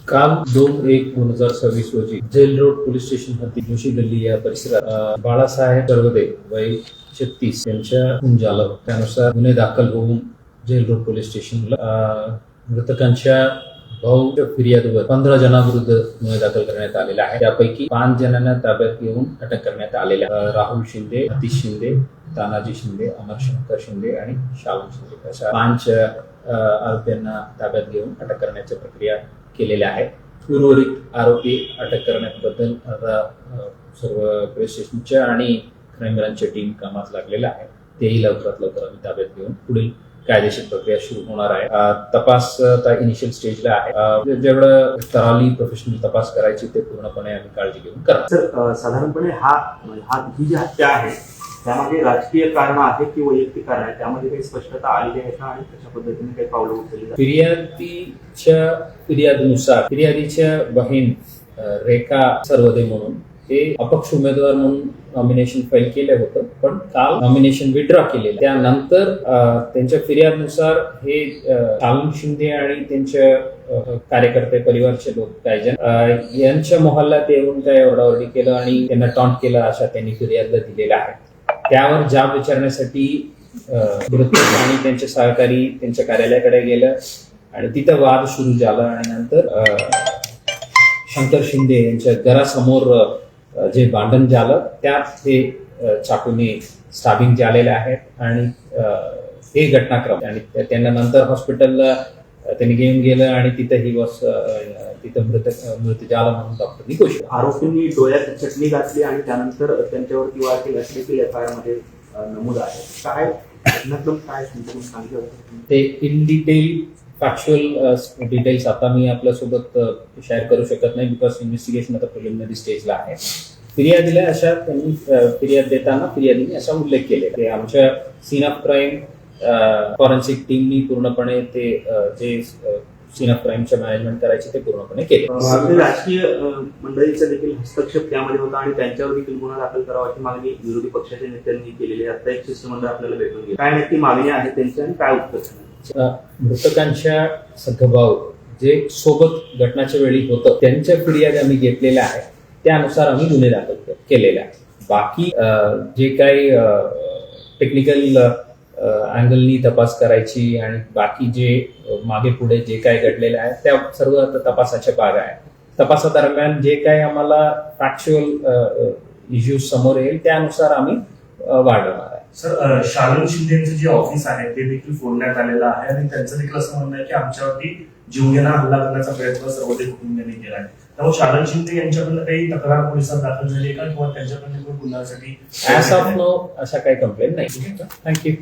काल 2/1/2026 रोजी gel road police station हद्दीत जोशी गल्ली या परिसरात बाळासाहेब सर्वदे वय 36 यांच्या खून झालं. त्यानुसार गुन्हे दाखल होऊन जेल रोड पोलीस स्टेशनला मृतकांच्या भाऊच्या फिर्यादीवर 15 जणांविरुद्ध गुन्हे दाखल करण्यात आलेला आहे. त्यापैकी 5 जणांना ताब्यात घेऊन अटक करण्यात आलेल्या राहुल शिंदे, अतिश शिंदे, तानाजी शिंदे, अमरशंकर शिंदे आणि शालम शिंदे अशा 5 आरोपींना ताब्यात घेऊन अटक करण्याची प्रक्रिया केलेल्या आहेत. उर्वरित आरोपी अटक करण्याबद्दल आता सर्व पोलीस स्टेशनच्या आणि क्राईम ब्रांचच्या टीम कामात लागलेल्या आहे. तेही लवकरात लवकर आम्ही ताब्यात घेऊन पुढील कायदेशीर प्रक्रिया सुरू होणार आहे. तपास आता इनिशियल स्टेजला आहे. जेवढं थरॉली प्रोफेशनल तपास करायची ते पूर्णपणे आम्ही काळजी घेऊन करणार. सर, साधारणपणे ही जी हत्या आहे त्यामध्ये राजकीय कारण आहे की वैयक्तिक कारण आहे, त्यामध्ये काही स्पष्टता आलेली आहे का आणि कशा पद्धतीने काही पावलं उचलली जातात? फिर्यादीच्या फिर्यादीनुसार फिर्यादीच्या बहीण रेखा सर्वदे म्हणून ते अपक्ष उमेदवार म्हणून नॉमिनेशन फाईल केलं होतं, पण काल नॉमिनेशन विड्रॉ केले. त्यानंतर त्यांच्या फिर्यादीनुसार हे शालम शिंदे आणि त्यांचे कार्यकर्ते परिवारचे लोक काही जण यांच्या मोहल्ल्यात येऊन काही ओरडाओरडी केलं आणि त्यांना टॉन्ट केलं अशा त्यांनी फिर्यादला दिलेल्या आहेत. त्यावर जाब विचारण्यासाठी मृतक आणि त्यांचे सहकारी त्यांच्या कार्यालयाकडे गेलं आणि तिथं वाद सुरू झाला आणि नंतर शंकर शिंदे यांच्या घरासमोर जे भांडण झालं त्यात हे चाकूने स्टॅबिंग झालेले आहेत आणि हे घटनाक्रम आणि त्यांना नंतर हॉस्पिटलला त्यांनी घेऊन गेलं आणि तिथं तिथं मृत झालं म्हणून डॉक्टरनी घोषित. आरोपींनी डोळ्यात चटणी घातली आणि त्यानंतर त्यांच्यावरती वार केला असं देखील FIR मध्ये नमूद आहे. काय घटनाक्रम काय सांगितलं ते इन डिटेल फॅक्च्युअल डिटेल्स आता मी आपल्यासोबत शेअर करू शकत नाही, बिकॉज इन्व्हेस्टिगेशन आता प्रिलिमिनरी स्टेजला आहे. फिर्यादीला अशा त्यांनी फिर्याद देताना फिर्यादीने असा उल्लेख केलेला आहे. आमच्या सीन ऑफ क्राईम फॉरेन्सिक टीमनी पूर्णपणे ते जे सीन ऑफ क्राईमच्या मॅनेजमेंट करायचे ते पूर्णपणे केले. राजकीय मंडळीचा देखील हस्तक्षेप त्यामध्ये होता आणि त्यांच्यावर देखील गुन्हा दाखल करावा अशी मागणी विरोधी पक्षाच्या नेत्यांनी केलेली आहे. आता एक शिष्टमंडळ आपल्याला भेटून गेलं. काय नक्की मागणी आहे त्यांची आणि काय उत्तर? मृतकांच्या सगभाऊ जे सोबत घटनाच्या वेळी होतं त्यांच्या फिर्यादी आम्ही घेतलेल्या आहेत, त्यानुसार आम्ही गुन्हे दाखल केलेले आहेत. बाकी जे काही टेक्निकल अँगलनी तपास करायची आणि बाकी जे मागे पुढे जे काही घडलेले आहे त्या सर्व तपासाच्या भाग आहे. तपासादरम्यान जे काही आम्हाला फॅक्च्युअल इश्यूज समोर येईल त्यानुसार आम्ही वाढवणार आहे. सर, शालम शिंदेचं जे ऑफिस आहे ते देखील फोडण्यात आलेलं आहे आणि त्यांचं देखील असं म्हणणं आहे की आमच्यावरती जीवघेणा हल्ला करण्याचा प्रयत्न सर्वोदय कुटुंबियांनी केला आहे. त्यामुळे शालम शिंदे यांच्याकडून काही तक्रार पोलिसात दाखल झाली का किंवा त्यांच्याकडून गुन्ह्यासाठी ऍज ऑफ नो अशा काही कंप्लेंट नाही. थँक्यू.